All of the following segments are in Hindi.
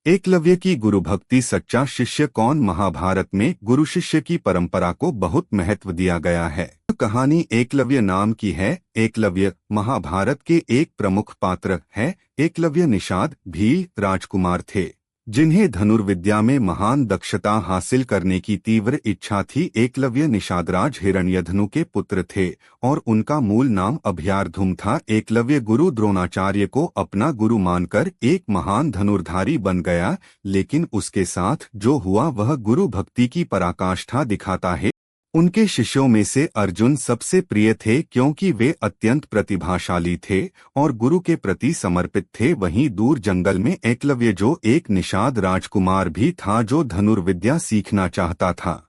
एकलव्य की गुरु भक्ति सच्चा शिष्य कौन? महाभारत में गुरु शिष्य की परंपरा को बहुत महत्व दिया गया है। कहानी एकलव्य नाम की है। एकलव्य महाभारत के एक प्रमुख पात्र है। एकलव्य निषाद भील राजकुमार थे, जिन्हें धनुर्विद्या में महान दक्षता हासिल करने की तीव्र इच्छा थी। एकलव्य निषादराज हिरण्यधनु के पुत्र थे और उनका मूल नाम अभ्यारधुम था। एकलव्य गुरु द्रोणाचार्य को अपना गुरु मानकर एक महान धनुर्धारी बन गया, लेकिन उसके साथ जो हुआ वह गुरु भक्ति की पराकाष्ठा दिखाता है। उनके शिष्यों में से अर्जुन सबसे प्रिय थे, क्योंकि वे अत्यंत प्रतिभाशाली थे और गुरु के प्रति समर्पित थे। वहीं दूर जंगल में एकलव्य जो एक निषाद राजकुमार भी था, जो धनुर्विद्या सीखना चाहता था।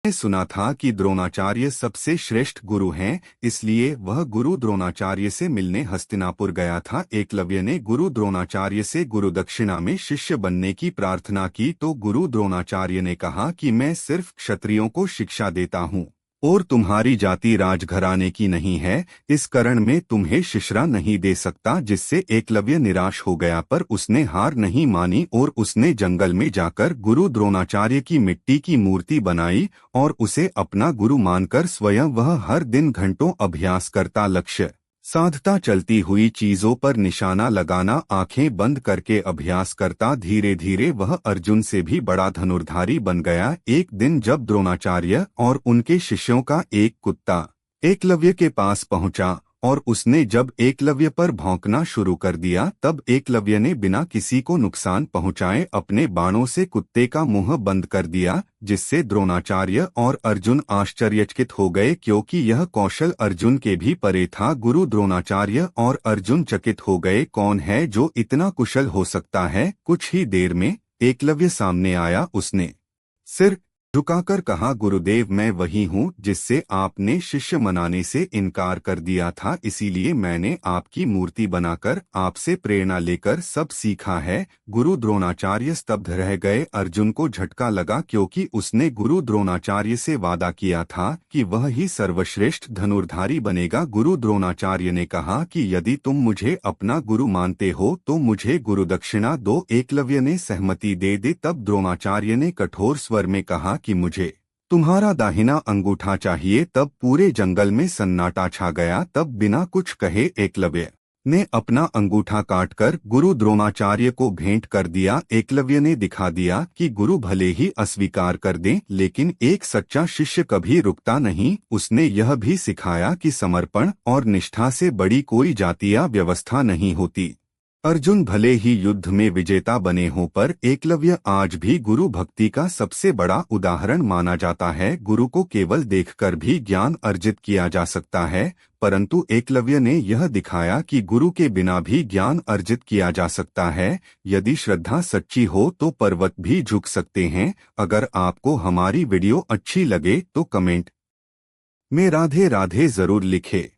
मैंने सुना था कि द्रोणाचार्य सबसे श्रेष्ठ गुरु हैं, इसलिए वह गुरु द्रोणाचार्य से मिलने हस्तिनापुर गया था। एकलव्य ने गुरु द्रोणाचार्य से गुरुदक्षिणा में शिष्य बनने की प्रार्थना की, तो गुरु द्रोणाचार्य ने कहा कि मैं सिर्फ क्षत्रियों को शिक्षा देता हूँ और तुम्हारी जाति राजघराने की नहीं है, इस कारण में तुम्हें शिष्या नहीं दे सकता। जिससे एकलव्य निराश हो गया, पर उसने हार नहीं मानी और उसने जंगल में जाकर गुरु द्रोणाचार्य की मिट्टी की मूर्ति बनाई और उसे अपना गुरु मानकर स्वयं वह हर दिन घंटों अभ्यास करता, लक्ष्य साधता, चलती हुई चीजों पर निशाना लगाना, आंखें बंद करके अभ्यास करता। धीरे धीरे वह अर्जुन से भी बड़ा धनुर्धारी बन गया। एक दिन जब द्रोणाचार्य और उनके शिष्यों का एक कुत्ता एकलव्य के पास पहुंचा और उसने जब एकलव्य पर भौंकना शुरू कर दिया, तब एकलव्य ने बिना किसी को नुकसान पहुंचाए अपने बाणों से कुत्ते का मुंह बंद कर दिया, जिससे द्रोणाचार्य और अर्जुन आश्चर्यचकित हो गए, क्योंकि यह कौशल अर्जुन के भी परे था। गुरु द्रोणाचार्य और अर्जुन चकित हो गए, कौन है जो इतना कुशल हो सकता है। कुछ ही देर में एकलव्य सामने आया। उसने सिर झुकाकर कहा, गुरुदेव, मैं वही हूँ जिससे आपने शिष्य मनाने से इनकार कर दिया था, इसीलिए मैंने आपकी मूर्ति बनाकर आपसे प्रेरणा लेकर सब सीखा है। गुरु द्रोणाचार्य स्तब्ध रह गए। अर्जुन को झटका लगा, क्योंकि उसने गुरु द्रोणाचार्य से वादा किया था कि वह ही सर्वश्रेष्ठ धनुर्धारी बनेगा। गुरु द्रोणाचार्य ने कहा कि यदि तुम मुझे अपना गुरु मानते हो तो मुझे गुरुदक्षिणा दो। एकलव्य ने सहमति दे दी। तब द्रोणाचार्य ने कठोर स्वर में कहा कि मुझे तुम्हारा दाहिना अंगूठा चाहिए। तब पूरे जंगल में सन्नाटा छा गया। तब बिना कुछ कहे एकलव्य ने अपना अंगूठा काटकर गुरु द्रोणाचार्य को भेंट कर दिया। एकलव्य ने दिखा दिया कि गुरु भले ही अस्वीकार कर दें, लेकिन एक सच्चा शिष्य कभी रुकता नहीं। उसने यह भी सिखाया कि समर्पण और निष्ठा से बड़ी कोई जाति या व्यवस्था नहीं होती। अर्जुन भले ही युद्ध में विजेता बने हों, पर एकलव्य आज भी गुरु भक्ति का सबसे बड़ा उदाहरण माना जाता है। गुरु को केवल देखकर भी ज्ञान अर्जित किया जा सकता है, परंतु एकलव्य ने यह दिखाया कि गुरु के बिना भी ज्ञान अर्जित किया जा सकता है। यदि श्रद्धा सच्ची हो तो पर्वत भी झुक सकते हैं। अगर आपको हमारी वीडियो अच्छी लगे तो कमेंट में राधे राधे जरूर लिखें।